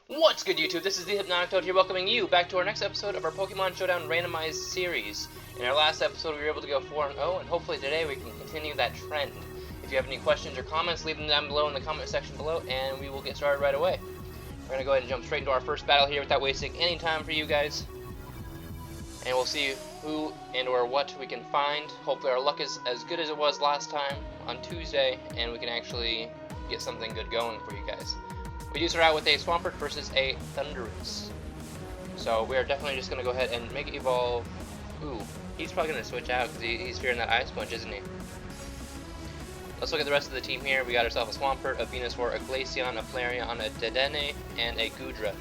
What's good, YouTube? This is the HypnoticToad here, welcoming you back to our next episode of our Pokemon Showdown Randomized Series. In our last episode, we were able to go 4-0, and hopefully today we can continue that trend. If you have any questions or comments, leave them down below in the comment section below, and we will get started right away. We're going to go ahead and jump straight into our first battle here without wasting any time for you guys. And we'll see who and or what we can find. Hopefully our luck is as good as it was last time on Tuesday, and we can actually get something good going for you guys. We do start out with a Swampert versus a Thundurus. So we are definitely just going to go ahead and make it evolve. Ooh, he's probably going to switch out because he's fearing that Ice Punch, isn't he? Let's look at the rest of the team here. We got ourselves a Swampert, a Venusaur, a Glaceon, a Flareon, a Dedenne, and a Goodra.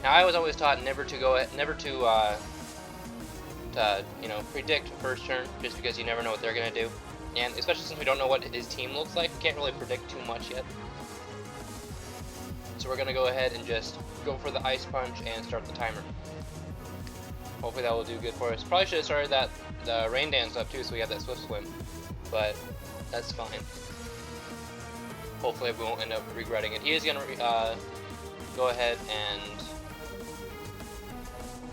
Now I was always taught never to predict first turn, just because you never know what they're going to do. And especially since we don't know what his team looks like, we can't really predict too much yet. So we're going to go ahead and just go for the Ice Punch and start the timer. Hopefully that will do good for us. Probably should have started the Rain Dance up too so we have that Swift Swim. But that's fine. Hopefully we won't end up regretting it. He is going to go ahead and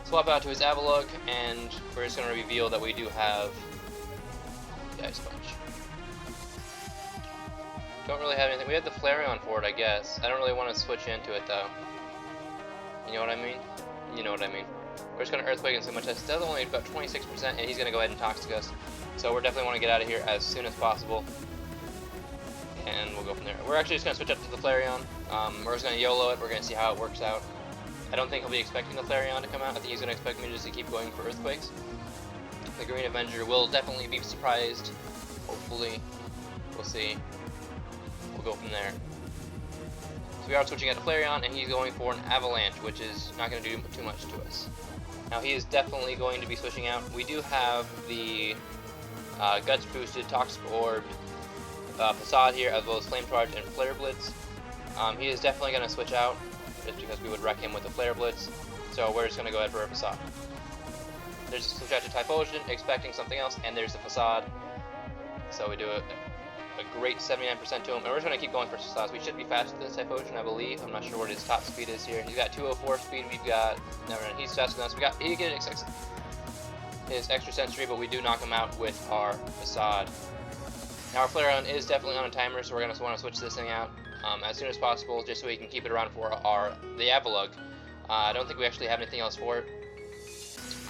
swap out to his Avalugg, and we're just going to reveal that we do have the Ice Punch. Don't really have anything. We have the Flareon for it, I guess. I don't really want to switch into it though. You know what I mean? You know what I mean. We're just going to Earthquake and see how much that's still only about 26%, and he's going to go ahead and Toxic us. So we're definitely want to get out of here as soon as possible. And we'll go from there. We're actually just going to switch up to the Flareon. We're just going to YOLO it. We're going to see how it works out. I don't think he'll be expecting the Flareon to come out. I think he's going to expect me just to keep going for Earthquakes. The Green Avenger will definitely be surprised. Hopefully. We'll see. We'll go from there. So we are switching out to Flareon, and he's going for an Avalanche, which is not going to do too much to us. Now he is definitely going to be switching out. We do have the Guts boosted Toxic Orb Facade here, as well as Flame Charge and Flare Blitz. He is definitely going to switch out, just because we would wreck him with the Flare Blitz. So we're just going to go ahead for a Facade. There's a switch out to Typhlosion, expecting something else, and there's the Facade. So we do a great 79% to him, and we're just going to keep going for Facades. We should be faster than Typhlosion, I believe. I'm not sure what his top speed is here. He's got 204 speed, we've got, never mind, he's faster than us. He gets his extra sensory, but we do knock him out with our Facade. Now our Flareon is definitely on a timer, so we're going to want to switch this thing out as soon as possible, just so we can keep it around for the Avalugg. I don't think we actually have anything else for it,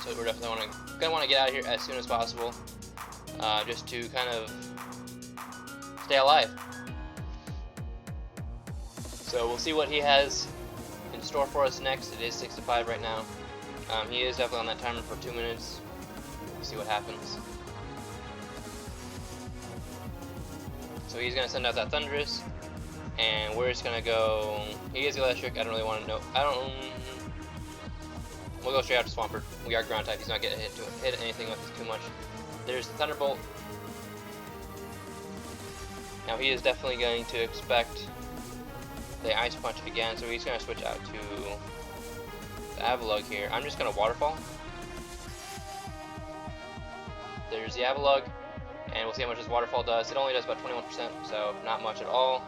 so we're definitely going to want to get out of here as soon as possible, just to kind of stay alive. So we'll see what he has in store for us next. It is 6 to 5 right now. He is definitely on that timer for 2 minutes. We'll see what happens. So he's going to send out that Thundurus, and we're just going to go. He is electric. I don't really want to know. We'll go straight out to Swampert. We are ground type. He's not getting hit anything with it too much. There's the Thunderbolt. Now he is definitely going to expect the Ice Punch again, so he's going to switch out to the Avalugg here. I'm just going to Waterfall. There's the Avalugg, and we'll see how much this Waterfall does. It only does about 21%, so not much at all.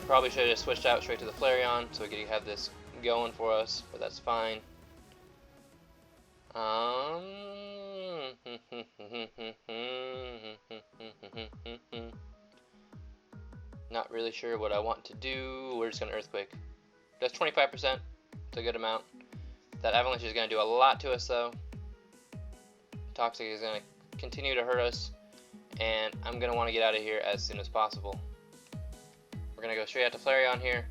Probably should have just switched out straight to the Flareon so we could have this going for us, but that's fine. Not really sure what I want to do. We're just going to Earthquake. That's 25%. It's a good amount. That Avalanche is going to do a lot to us though. Toxic is going to continue to hurt us, and I'm going to want to get out of here as soon as possible. We're going to go straight out to Flareon here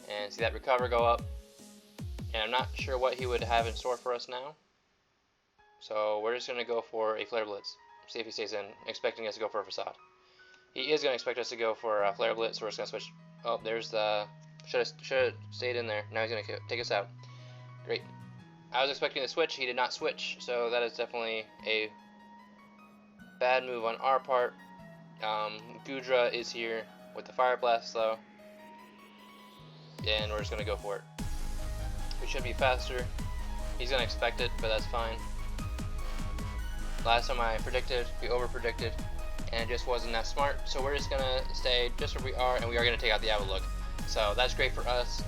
and see that Recover go up. And I'm not sure what he would have in store for us now. So we're just going to go for a Flare Blitz. See if he stays in, expecting us to go for a Facade. He is going to expect us to go for a Flare Blitz, so we're just going to switch. Oh, there's the. Should have stayed in there. Now he's going to take us out. Great. I was expecting to switch. He did not switch, so that is definitely a bad move on our part. Goodra is here with the Fire Blast, though. And we're just going to go for it. We should be faster. He's going to expect it, but that's fine. Last time I predicted, we over-predicted, and it just wasn't that smart. So we're just going to stay just where we are, and we are going to take out the Avalugg. So that's great for us.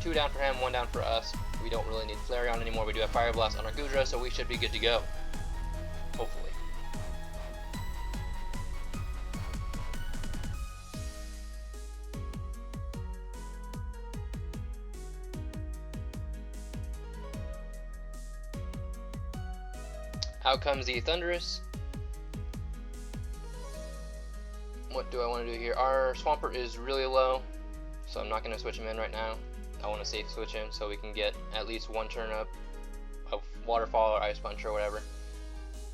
2 down for him, 1 down for us. We don't really need Flareon anymore. We do have Fire Blast on our Goodra, so we should be good to go. Hopefully. Out comes the Thundurus. What do I want to do here? Our Swampert is really low, so I'm not going to switch him in right now. I want to safe switch him so we can get at least 1 turn up of Waterfall or Ice Punch or whatever.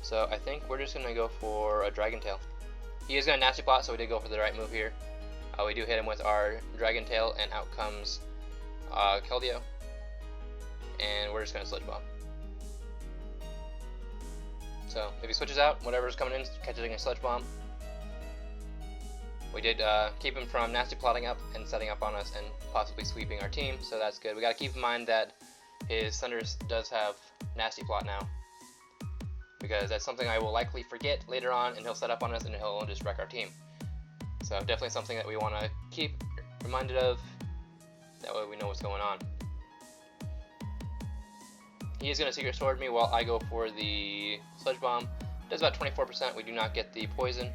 So I think we're just going to go for a Dragon Tail. He is going to Nasty Plot, so we did go for the right move here. We do hit him with our Dragon Tail, and out comes Keldeo. And we're just going to Sludge Bomb. So if he switches out, whatever's coming in, catching a Sludge Bomb. We did keep him from Nasty Plotting up and setting up on us and possibly sweeping our team, so that's good. We got to keep in mind that his Thundurus does have Nasty Plot now, because that's something I will likely forget later on, and he'll set up on us and he'll just wreck our team. So definitely something that we want to keep reminded of, that way we know what's going on. He is going to Secret Sword me while I go for the Sludge Bomb. Does about 24%, we do not get the poison.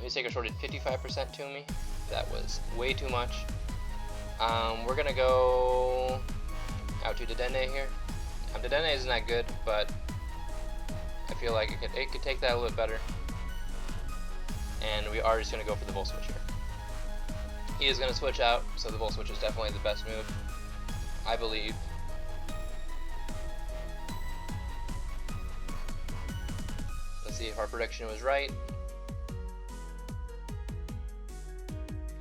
His Sacred Sword did 55% to me. That was way too much. We're gonna go out to Dedenne here. Dedenne isn't that good, but I feel like it could take that a little bit better. And we are just gonna go for the Volt Switch here. He is gonna switch out, so the Volt Switch is definitely the best move, I believe. Let's see if our prediction was right.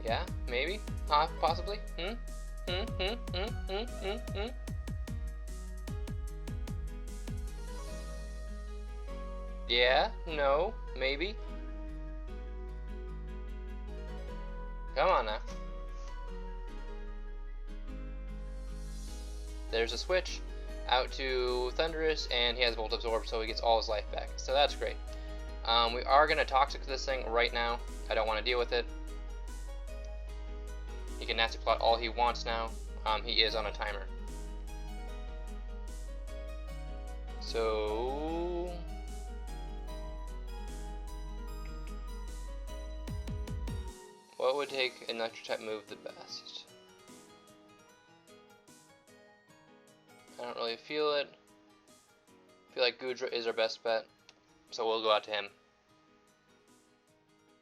Yeah, maybe, possibly. Yeah, no, maybe. Come on now. There's a switch out to Thundurus, and he has Volt Absorb, so he gets all his life back. So that's great. We are gonna Toxic this thing right now. I don't want to deal with it. He can Nasty Plot all he wants now. He is on a timer. So what would take an Electric type move the best? I don't really feel it. I feel like Goodra is our best bet, so we'll go out to him.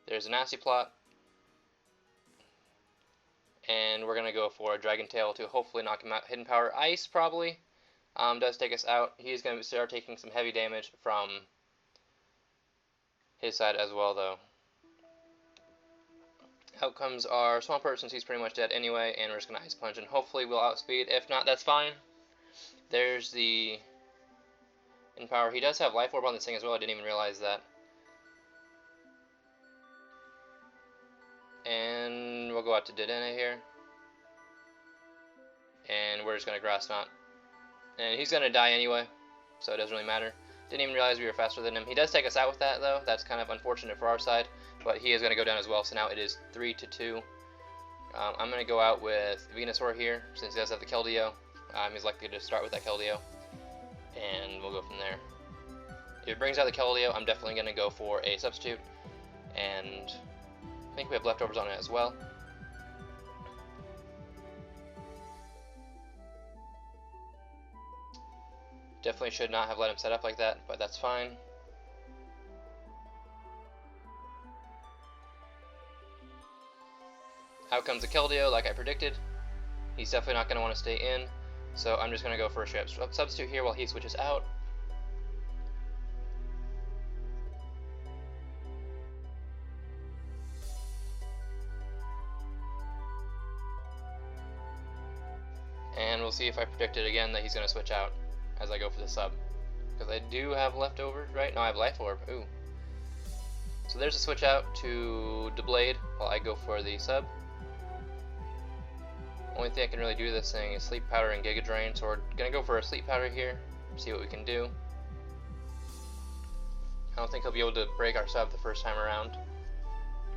There's a Nasty Plot. And we're going to go for a Dragon Tail to hopefully knock him out. Hidden Power Ice probably does take us out. He's going to start taking some heavy damage from his side as well, though. Out comes our Swampert, since he's pretty much dead anyway, and we're just going to Ice Punch, and hopefully we'll outspeed. If not, that's fine. There's the Hidden Power. He does have Life Orb on this thing as well. I didn't even realize that. And we'll go out to Dedenne here. And we're just going to Grass Knot. And he's going to die anyway, so it doesn't really matter. Didn't even realize we were faster than him. He does take us out with that, though. That's kind of unfortunate for our side. But he is going to go down as well, so now it is 3-2. I'm going to go out with Venusaur here, since he does have the Keldeo. He's likely to start with that Keldeo. And we'll go from there. If it brings out the Keldeo, I'm definitely going to go for a Substitute. And I think we have leftovers on it as well. Definitely should not have let him set up like that, but that's fine. Out comes the Keldeo, like I predicted. He's definitely not going to want to stay in, so I'm just going to go for a straight up substitute here while he switches out. And we'll see if I predicted again that he's going to switch out as I go for the sub. Because I do have leftovers, right? No, I have Life Orb. Ooh. So there's a switch out to Blade while I go for the sub. Only thing I can really do this thing is Sleep Powder and Giga Drain, so we're going to go for a Sleep Powder here, see what we can do. I don't think he'll be able to break our sub the first time around.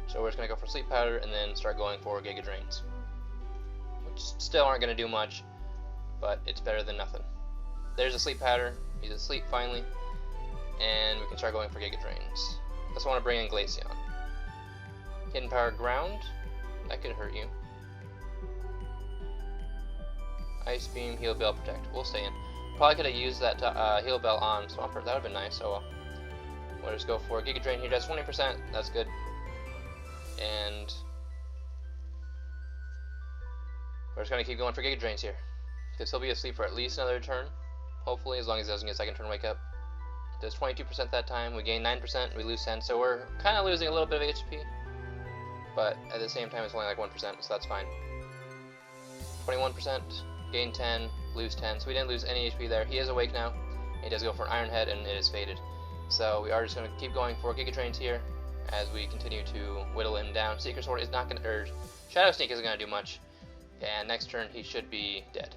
So we're just going to go for Sleep Powder and then start going for Giga Drains. still aren't going to do much, but it's better than nothing. There's a sleep pattern. He's asleep finally, and we can start going for Giga Drains. I just want to bring in Glaceon. Hidden Power Ground, that could hurt you. Ice Beam, Heal Bell, Protect. We'll stay in. Probably could have used that Heal Bell on Swampert. That would have been nice. Oh well. We'll just go for Giga Drain here. Does 20%. That's good. And we're just gonna keep going for Giga Drains here, because he'll be asleep for at least another turn. Hopefully, as long as he doesn't get a second turn wake up. It does 22% that time. We gain 9%. We lose 10. So we're kind of losing a little bit of HP, but at the same time, it's only like 1%, so that's fine. 21%. Gain 10, lose 10, so we didn't lose any HP there. He is awake now. He does go for an Iron Head, and it is faded. So we are just going to keep going for Giga Drains here as we continue to whittle him down. Seeker Sword is not going to, or Shadow Sneak isn't going to do much, and next turn he should be dead.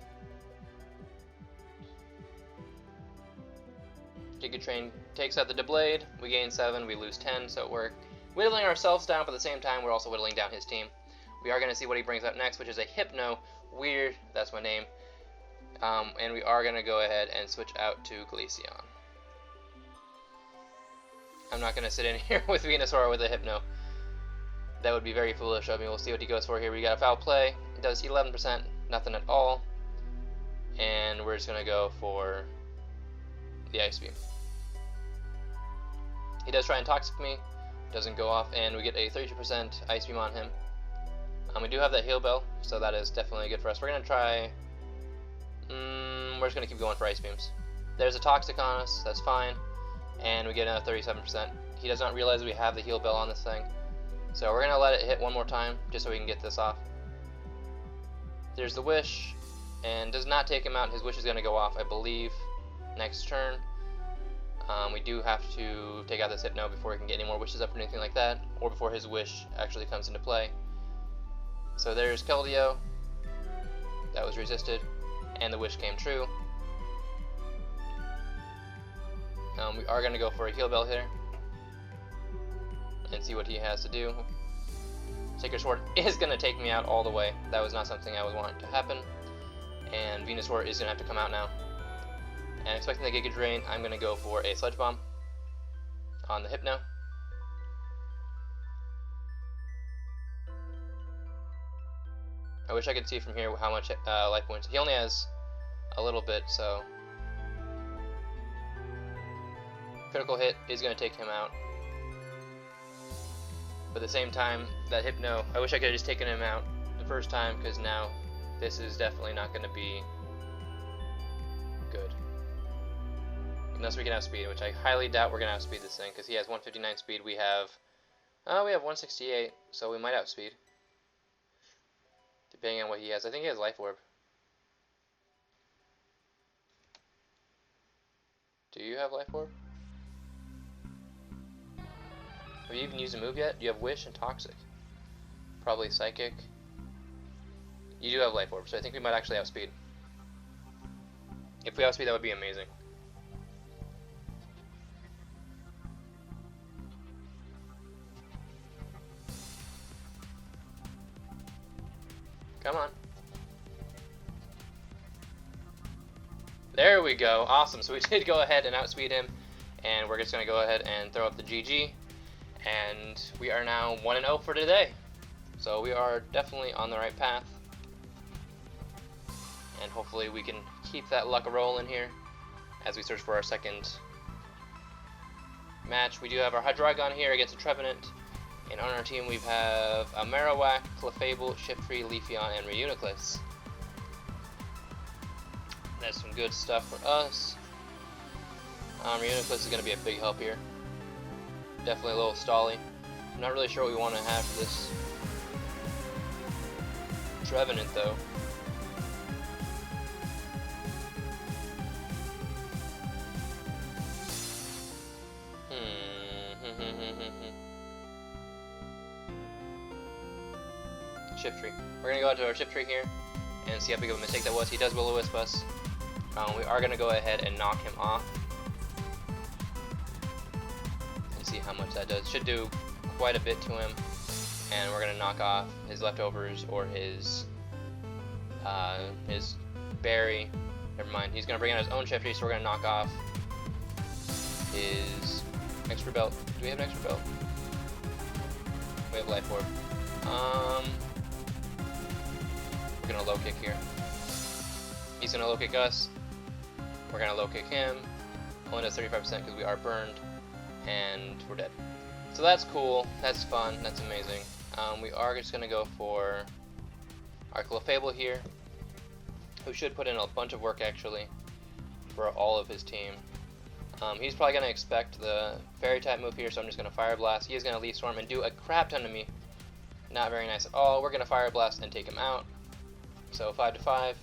Giga Drain takes out the Deblade. We gain 7, we lose 10, so we're whittling ourselves down, but at the same time we're also whittling down his team. We are going to see what he brings up next, which is a Hypno. Weird, that's my name. And we are going to go ahead and switch out to Glaceon. I'm not going to sit in here with Venusaur with a Hypno. That would be very foolish of me. We'll see what he goes for here. We got a Foul Play. It does 11%, nothing at all. And we're just going to go for the Ice Beam. He does try and Toxic me. Doesn't go off, and we get a 32% Ice Beam on him. We do have that Heal Bell, so that is definitely good for us. We're going to try... we're just going to keep going for Ice Beams. There's a Toxic on us, that's fine. And we get another 37%. He does not realize we have the Heal Bell on this thing. So we're going to let it hit one more time, just so we can get this off. There's the Wish, and does not take him out. His Wish is going to go off, I believe, next turn. We do have to take out this Hypno before he can get any more wishes up or anything like that, or before his Wish actually comes into play. So there's Keldeo, that was resisted, and the Wish came true. We are going to go for a Heal Bell here, and see what he has to do. Seeker Sword is going to take me out all the way. That was not something I would want to happen, and Venusaur is going to have to come out now. And expecting the Giga Drain, I'm going to go for a Sludge Bomb on the Hypno. I wish I could see from here how much life points. He only has a little bit, so critical hit is going to take him out. But at the same time, that Hypno, I wish I could have just taken him out the first time, because now this is definitely not going to be good. Unless we can outspeed, which I highly doubt we're going to outspeed this thing, because he has 159 speed, we have 168, so we might outspeed. Depending on what he has. I think he has Life Orb. Do you have Life Orb? Have you even used a move yet? You have Wish and Toxic. Probably Psychic. You do have Life Orb, so I think we might actually outspeed. If we outspeed, that would be amazing. Come on. There we go. Awesome. So we did go ahead and outspeed him, and we're just going to go ahead and throw up the GG. And we are now 1-0 for today. So we are definitely on the right path. And hopefully we can keep that luck rolling here as we search for our second match. We do have our Hydreigon here against a Trevenant. And on our team we have a Marowak, Clefable, Shiftry, Leafeon, and Reuniclus. That's some good stuff for us. Reuniclus is going to be a big help here. Definitely a little stally. I'm not really sure what we want to have for this Trevenant though. Shiftry. We're gonna go out to our Shiftry here and see how big of a mistake that was. He does Will-O-Wisp us. We are gonna go ahead and knock him off and see how much that does. Should do quite a bit to him, and we're gonna knock off his leftovers or his his berry. Never mind. He's gonna bring out his own Shifty, so we're gonna knock off his extra belt. Do we have an extra belt? We have life orb. We're gonna low kick here. He's gonna low kick us. We're gonna low kick him. Only does 35% because we are burned, and we're dead. So that's cool. That's fun. That's amazing. We are just gonna go for our Clefable here, who should put in a bunch of work actually for all of his team. He's probably gonna expect the Fairy type move here, so I'm just gonna Fire Blast. He is gonna Leaf Storm and do a crap ton to me. Not very nice at all. We're gonna Fire Blast and take him out. So 5 to 5.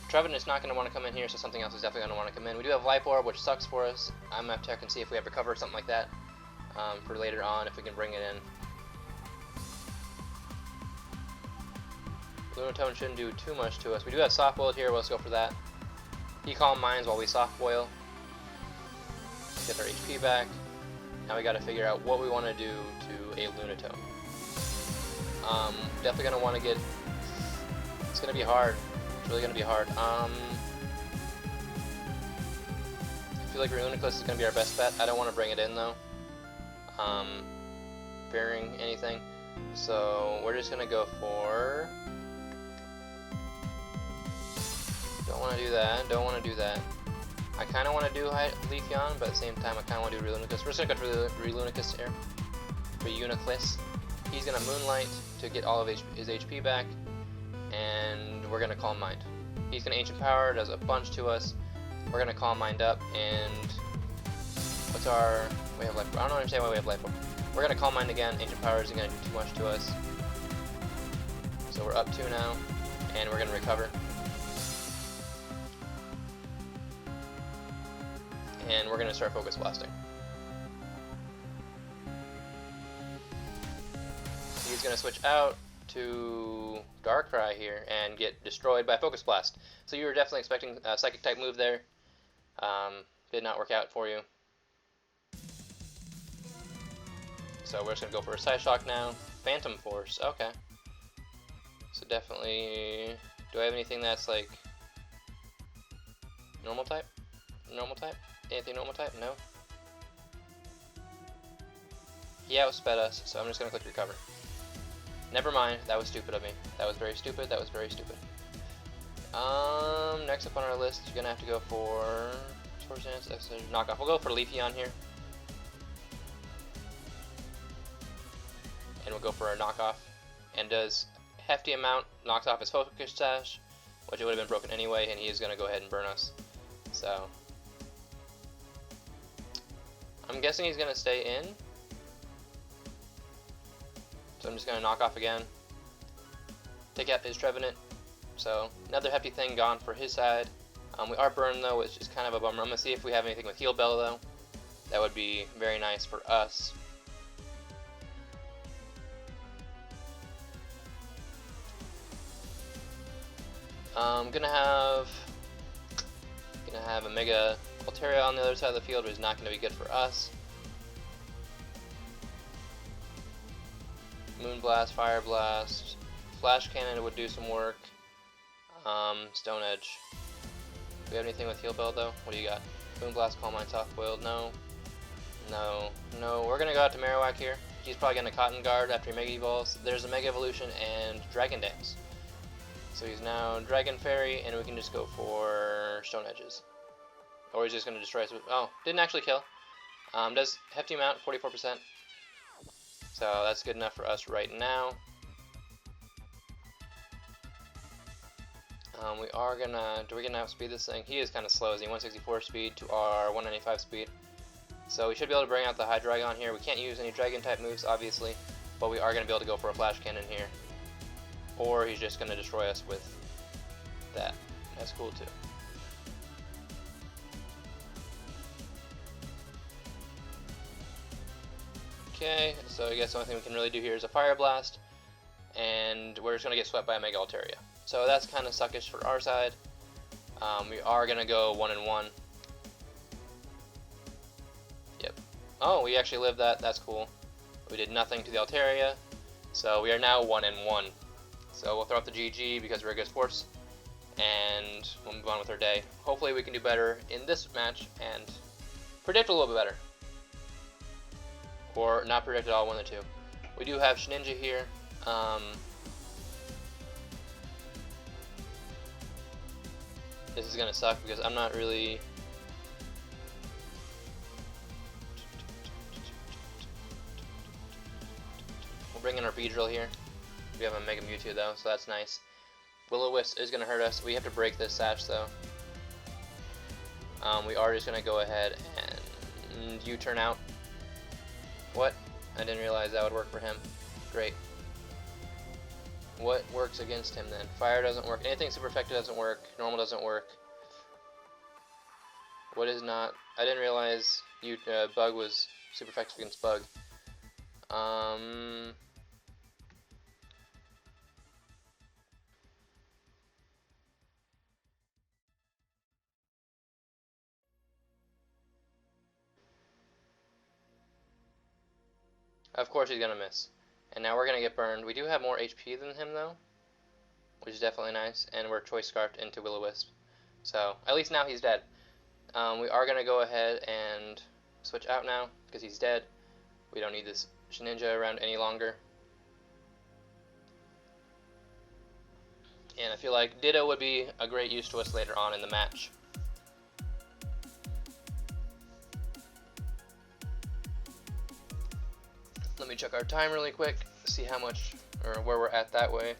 Trevin is not going to want to come in here, so something else is definitely going to want to come in. We do have Life Orb, which sucks for us. I'm going to have to check and see if we have Recover or something like that for later on, if we can bring it in. Lunatone shouldn't do too much to us. We do have Soft Boiled here. Let's go for that. He Calm Minds while we Soft Boil. Get our HP back. Now we got to figure out what we want to do to a Lunatone. Definitely going to want to get... It's going to be hard. It's really going to be hard. I feel like Reuniclus is going to be our best bet. I don't want to bring it in though. Fearing anything. So we're just going to go for... Don't want to do that. Don't want to do that. I kind of want to do Leafeon, but at the same time I kind of want to do Reuniclus. We're just going to go for Reuniclus here. Reuniclus. He's going to Moonlight to get all of his HP back. And we're gonna Calm Mind. He's gonna Ancient Power, does a bunch to us. We're gonna Calm Mind up, and what's our... We have Life Orb. I don't understand why we have Life Orb. We're gonna Calm Mind again. Ancient Power isn't gonna do too much to us. So we're up 2 now, and we're gonna Recover. And we're gonna start Focus Blasting. He's gonna switch out to Darkrai here and get destroyed by Focus Blast. So you were definitely expecting a Psychic type move there. Did not work out for you. So we're just going to go for a Psyshock now. Phantom Force, okay. So definitely... Do I have anything that's like... Normal type? Normal type? Anything normal type? No. He outsped us, so I'm just going to click Recover. Never mind, that was stupid of me. That was very stupid, that was very stupid. Next up on our list, you're gonna have to go for... Knockoff. We'll go for Leafeon here. And we'll go for our Knockoff. And does hefty amount, knocks off his Focus Sash, which it would have been broken anyway, and he is gonna go ahead and burn us. So... I'm guessing he's gonna stay in. So I'm just going to knock off again. Take out his Trevenant. So another hefty thing gone for his side. We are burned though, which is kind of a bummer. I'm going to see if we have anything with Heal Bell though. That would be very nice for us. I'm going to have a Mega Altaria on the other side of the field, which is not going to be good for us. Moonblast, Fire Blast, Flash Cannon would do some work. Stone Edge. Do we have anything with Heal Bell though? What do you got? Moonblast, Calm Mind, Soft Boiled. No. No. No. We're gonna go out to Marowak here. He's probably gonna Cotton Guard after he Mega Evolves. There's a Mega Evolution and Dragon Dance. So he's now Dragon Fairy, and we can just go for Stone Edges. Or he's just gonna destroy us with... Oh, didn't actually kill. Does hefty amount, 44%. So that's good enough for us right now. We are gonna... Do we gonna outspeed this thing? He is kind of slow. Is he 164 speed to our 195 speed? So we should be able to bring out the Hydreigon here. We can't use any Dragon type moves, obviously, but we are gonna be able to go for a Flash Cannon here. Or he's just gonna destroy us with that. That's cool too. Okay, so I guess the only thing we can really do here is a Fire Blast, and we're just going to get swept by a Mega Altaria. So that's kind of suckish for our side. We are going to go 1-1. Yep. Oh, we actually lived that. That's cool. We did nothing to the Altaria, so we are now 1-1. So we'll throw up the GG because we're a good sports and we'll move on with our day. Hopefully we can do better in this match and predict a little bit better. Or not predict at all, one of the two. We do have Shninja here. This is gonna suck because I'm not really... We'll bring in our Beedrill here. We have a Mega Mewtwo though, so that's nice. Will-O-Wisp is gonna hurt us. We have to break this Sash though. We are just gonna go ahead and U-turn out. What? I didn't realize that would work for him. Great. What works against him then? Fire doesn't work. Anything super effective doesn't work. Normal doesn't work. What is not? I didn't realize Bug was super effective against Bug. Of course he's gonna miss. And now we're gonna get burned. We do have more HP than him though, which is definitely nice. And we're Choice Scarfed into Will-O-Wisp. So at least now he's dead. We are gonna go ahead and switch out now because he's dead. We don't need this Shninja around any longer. And I feel like Ditto would be a great use to us later on in the match. Let me check our time really quick, see how much or where we're at that way.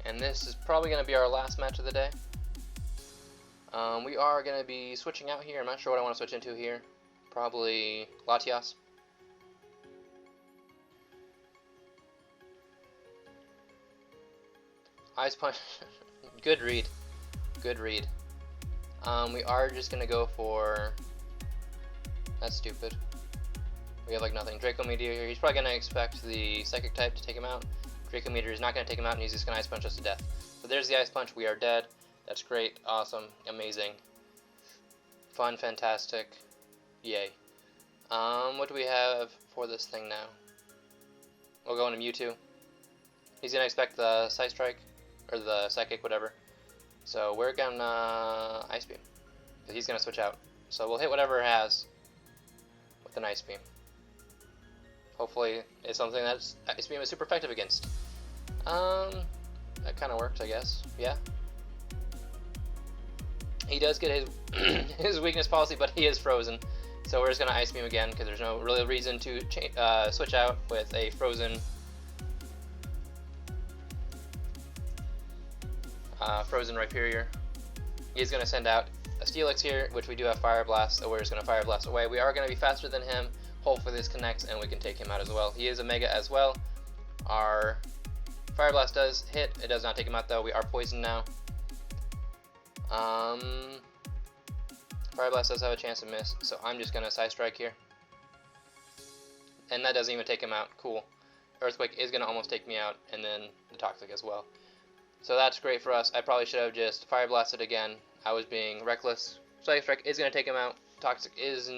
And this is probably going to be our last match of the day. We are going to be switching out here. I'm not sure what I want to switch into here. Probably Latias. Ice Punch. Good read. Good read. We are just going to go for... That's stupid. We have like nothing. Draco Meteor here. He's probably going to expect the Psychic type to take him out. Draco Meteor is not going to take him out, and he's just going to Ice Punch us to death. So there's the Ice Punch. We are dead. That's great. Awesome. Amazing. Fun. Fantastic. Yay. What do we have for this thing now? We'll go into Mewtwo. He's going to expect the Psy Strike, or the Psychic, whatever. So we're going to Ice Beam. Because he's going to switch out. So we'll hit whatever it has with an Ice Beam. Hopefully it's something that Ice Beam is super effective against. That kind of works, I guess. Yeah. He does get his his weakness policy, but he is frozen. So we're just gonna Ice Beam again because there's no really reason to switch out with a frozen Rhyperior. He's gonna send out a Steelix here, which we do have Fire Blast, so we're just gonna Fire Blast away. We are gonna be faster than him. Hopefully this connects and we can take him out as well. He is a Mega as well. Our Fire Blast does hit. It does not take him out though. We are poisoned now. Fire Blast does have a chance to miss, so I'm just gonna Psy Strike here. And that doesn't even take him out. Cool. Earthquake is gonna almost take me out, and then the Toxic as well. So that's great for us. I probably should have just Fire Blasted again. I was being reckless. Psy Strike is gonna take him out. Toxic is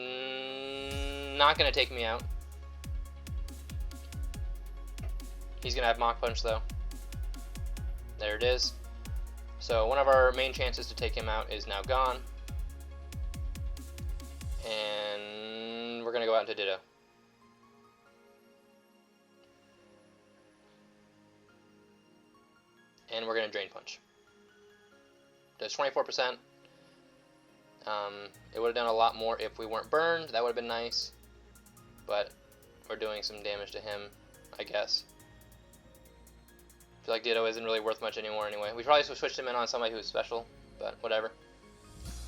not gonna take me out. He's gonna have Mach Punch though. There it is. So one of our main chances to take him out is now gone. And we're gonna go out into Ditto. And we're gonna Drain Punch. Does 24%. It would have done a lot more if we weren't burned. That would have been nice. But we're doing some damage to him, I guess. I feel like Ditto isn't really worth much anymore anyway. We probably should have switched him in on somebody who's special, but whatever.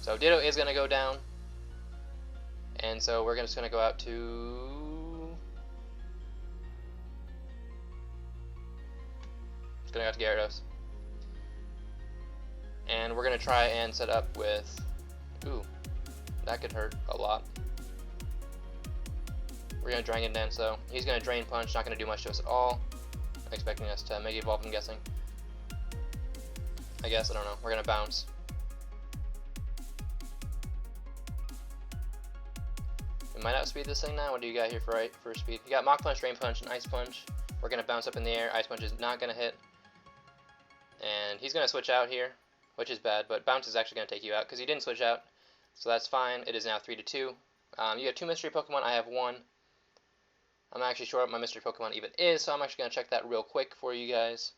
So Ditto is going to go down. And so we're just going to go out to... Just going to go out to Gyarados. And we're going to try and set up with... Ooh, that could hurt a lot. We're going to Dragon Dance though. He's going to Drain Punch, not going to do much to us at all. Expecting us to Mega Evolve, I'm guessing. I guess, I don't know. We're going to bounce. We might outspeed this thing now. What do you got here for speed? You got Mach Punch, Rain Punch, and Ice Punch. We're going to bounce up in the air. Ice Punch is not going to hit. And he's going to switch out here, which is bad, but Bounce is actually going to take you out because he didn't switch out. So that's fine. It is now 3-2. You have 2 mystery Pokemon. I have 1. I'm not actually sure what my mystery Pokemon even is, so I'm actually going to check that real quick for you guys.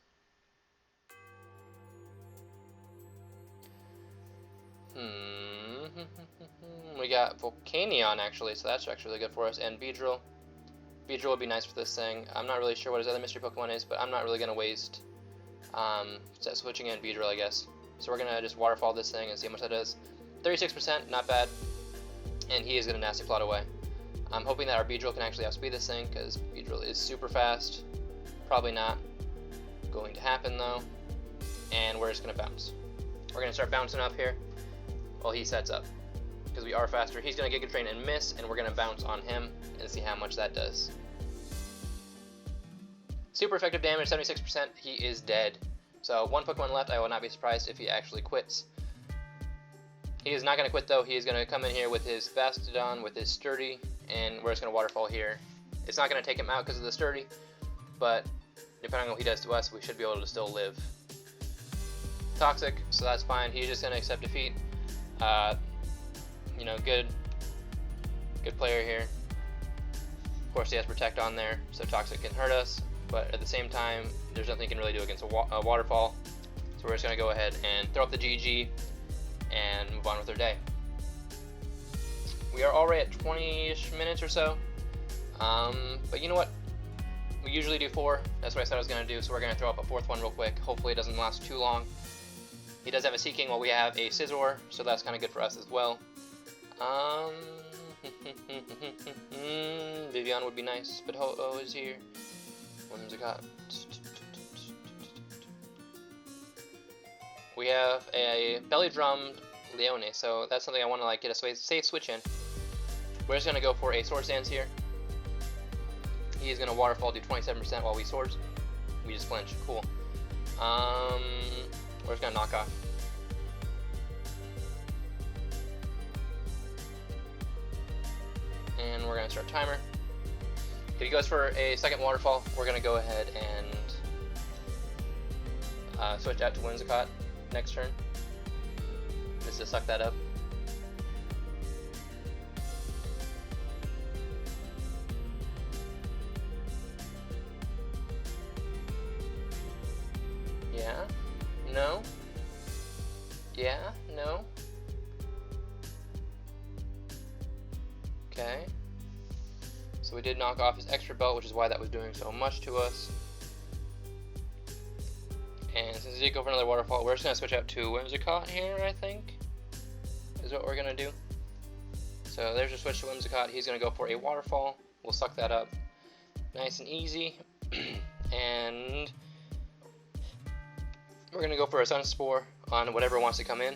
We got Volcanion actually, so that's actually really good for us, and Beedrill. Beedrill would be nice for this thing. I'm not really sure what his other mystery Pokemon is, but I'm not really going to waste switching in Beedrill, I guess. So we're going to just waterfall this thing and see how much that does. 36%, not bad, and he is going to nasty plot away. I'm hoping that our Beedrill can actually outspeed this thing, because Beedrill is super fast. Probably not going to happen though, and we're just going to bounce. We're going to start bouncing up here while he sets up, because we are faster. He's going to Giga Drain and miss, and we're going to bounce on him and see how much that does. Super effective damage, 76%. He is dead. So 1 Pokemon left. I will not be surprised if he actually quits. He is not going to quit though. He is going to come in here with his Bastodon, with his Sturdy, and we're just going to waterfall here. It's not going to take him out because of the Sturdy, but depending on what he does to us, we should be able to still live. Toxic, so that's fine. He's just going to accept defeat. You know, good player here. Of course, he has Protect on there, so Toxic can hurt us, but at the same time, there's nothing he can really do against a waterfall. So we're just going to go ahead and throw up the GG and move on with our day. We are already at 20-ish minutes or so, but you know what? We usually do 4. That's what I said I was going to do, so we're going to throw up a 4th one real quick. Hopefully it doesn't last too long. He does have a Seaking while we have a Scizor, so that's kind of good for us as well. Vivian would be nice, but Ho-Oh is here. Whimsicott. We have a Belly Drummed Leone, so that's something I want to get a safe switch in. We're just going to go for a Swords Dance here. He is going to Waterfall, do 27% while we Swords. We just flinch. Cool. We're just going to knock off. And we're going to start timer. If he goes for a second Waterfall, we're going to go ahead and switch out to Whimsicott next turn. Just to suck that up. Yeah? No? Yeah? No? Okay. So we did knock off his extra belt, which is why that was doing so much to us. And since he did go for another Waterfall, we're just going to switch out to Whimsicott here, I think, is what we're going to do. So there's a switch to Whimsicott. He's going to go for a Waterfall. We'll suck that up. Nice and easy. And we're going to go for a Sun Spore on whatever wants to come in.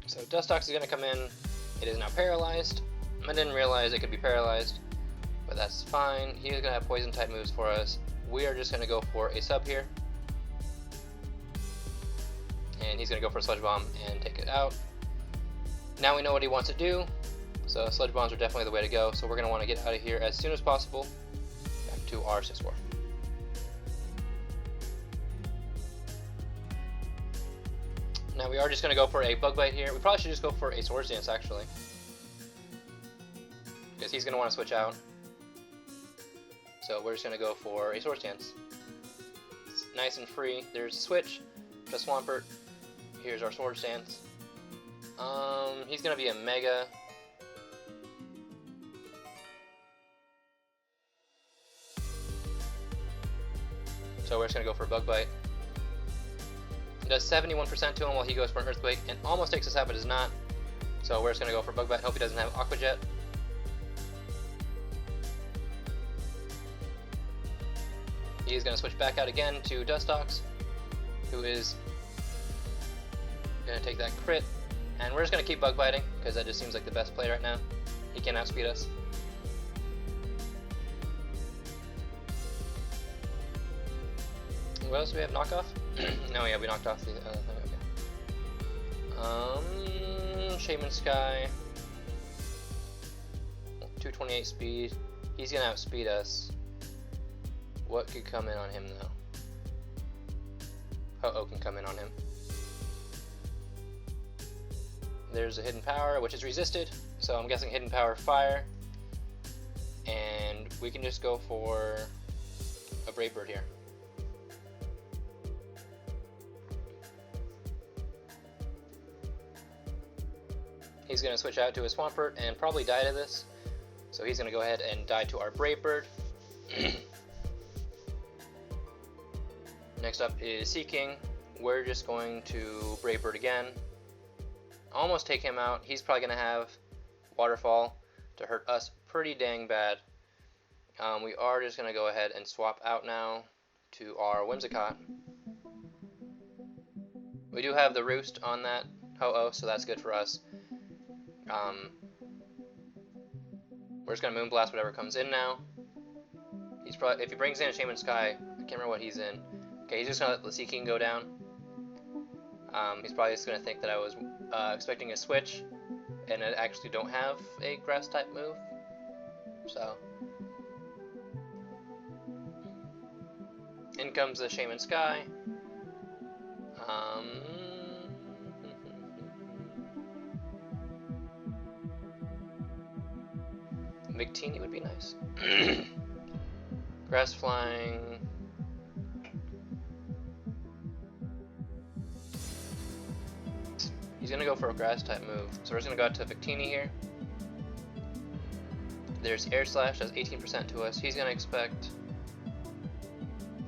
So Dustox is going to come in. It is now paralyzed. I didn't realize it could be paralyzed, but that's fine. He's going to have poison type moves for us. We are just going to go for a sub here. And he's going to go for a Sludge Bomb and take it out. Now we know what he wants to do. So Sludge Bombs are definitely the way to go. So we're going to want to get out of here as soon as possible. Back to our Scizor. Now we are just going to go for a Bug Bite here. We probably should just go for a Swords Dance actually, because he's going to want to switch out. So we're just going to go for a Swords Dance. It's nice and free. There's a switch to Swampert. Here's our Swords Dance. He's going to be a Mega. So we're just going to go for a Bug Bite. It does 71% to him while he goes for an Earthquake, and almost takes us out, but does not. So we're just going to go for Bug Bite. Hope he doesn't have Aqua Jet. He is going to switch back out again to Dustox, who is going to take that crit. And we're just going to keep Bug Biting, because that just seems like the best play right now. He can't outspeed us. What else do we have? Knockoff? No, yeah, we knocked off the other thing. Okay. Shaman Sky. 228 speed. He's gonna outspeed us. What could come in on him though? Ho-Oh can come in on him. There's a hidden power, which is resisted, so I'm guessing hidden power fire. And we can just go for a Brave Bird here. He's going to switch out to a Swampert and probably die to this. So he's going to go ahead and die to our Brave Bird. Next up is Sea King. We're just going to Brave Bird again. Almost take him out. He's probably going to have Waterfall to hurt us pretty dang bad. We are just going to go ahead and swap out now to our Whimsicott. We do have the Roost on that Ho-Oh, so that's good for us. We're just going to Moonblast whatever comes in now. He's probably, if he brings in a Shaman Sky, I can't remember what he's in. Okay, he's just going to let the Sea King go down. He's probably just going to think that I was expecting a switch, and I actually don't have a grass type move. So, in comes the Shaman Sky. Victini would be nice. Grass Flying. He's gonna go for a grass type move, so we're just gonna go out to Victini here. There's Air Slash, does 18% to us. He's gonna expect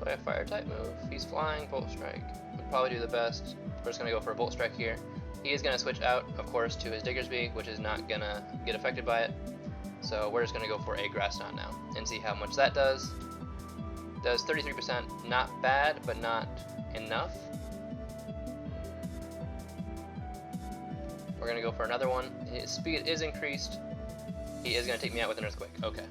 a fire type move. He's flying, Bolt Strike would probably do the best. We're just gonna go for a Bolt Strike here. He is gonna switch out, of course, to his Diggersby, which is not gonna get affected by it. So we're just gonna go for a Grass Knot now and see how much that does. Does 33%, not bad, but not enough. We're gonna go for another one. His speed is increased. He is gonna take me out with an Earthquake. Okay.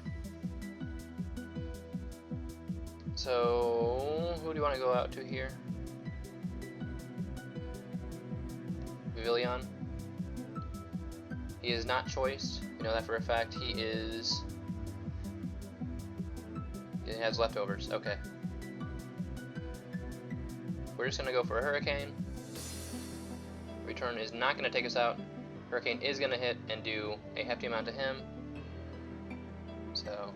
So who do you want to go out to here? Pavilion. He is not choiced. You know that for a fact. He has leftovers. Okay. We're just gonna go for a Hurricane. Return is not going to take us out. Hurricane is going to hit and do a hefty amount to him. So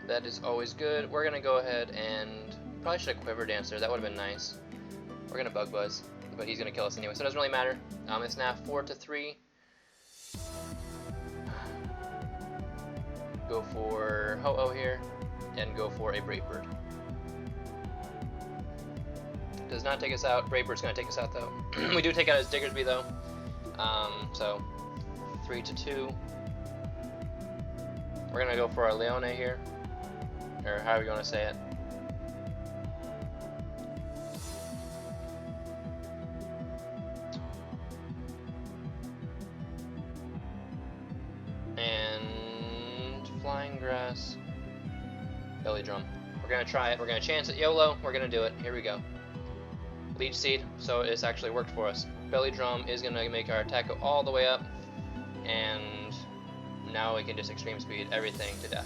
that is always good. We're going to go ahead and probably should have Quiver Dancer. That would have been nice. We're going to Bug Buzz, but he's going to kill us anyway, so it doesn't really matter. It's now 4-3. Go for Ho-Oh here and go for a Brave Bird. Does not take us out. Brave Bird's going to take us out though. We do take out his Diggersby though. So 3-2. We're going to go for our Leone here, or however you want to say it. And Flying Grass, Belly Drum. We're going to try it. We're going to chance it. YOLO. We're going to do it. Here we go. Leech Seed, so it's actually worked for us. Belly Drum is going to make our attack go all the way up, and now we can just Extreme Speed everything to death.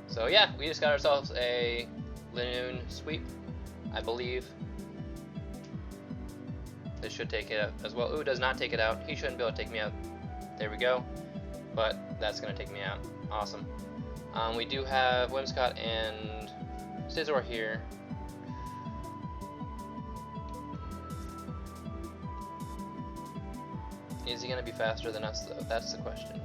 So yeah, we just got ourselves a Linoon Sweep, I believe. This should take it out as well. Ooh, does not take it out. He shouldn't be able to take me out. There we go. But that's going to take me out. Awesome. We do have Whimsicott and Scizor here. Is he going to be faster than us, though? That's the question.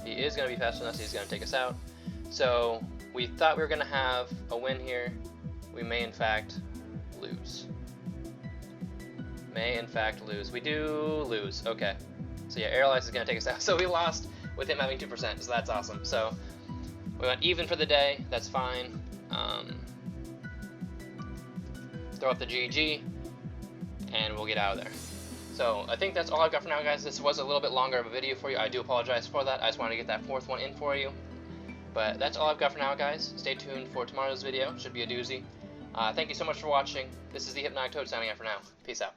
He is going to be faster than us. He's going to take us out. So we thought we were going to have a win here. We may, in fact, lose. May, in fact, lose. We do lose. Okay. So yeah, Airlice is going to take us out. So we lost with him having 2%. So that's awesome. So we went even for the day. That's fine. Throw up the GG, and we'll get out of there. So I think that's all I've got for now, guys. This was a little bit longer of a video for you. I do apologize for that. I just wanted to get that fourth one in for you. But that's all I've got for now, guys. Stay tuned for tomorrow's video. Should be a doozy. Thank you so much for watching. This is the HypnoticToad signing out for now. Peace out.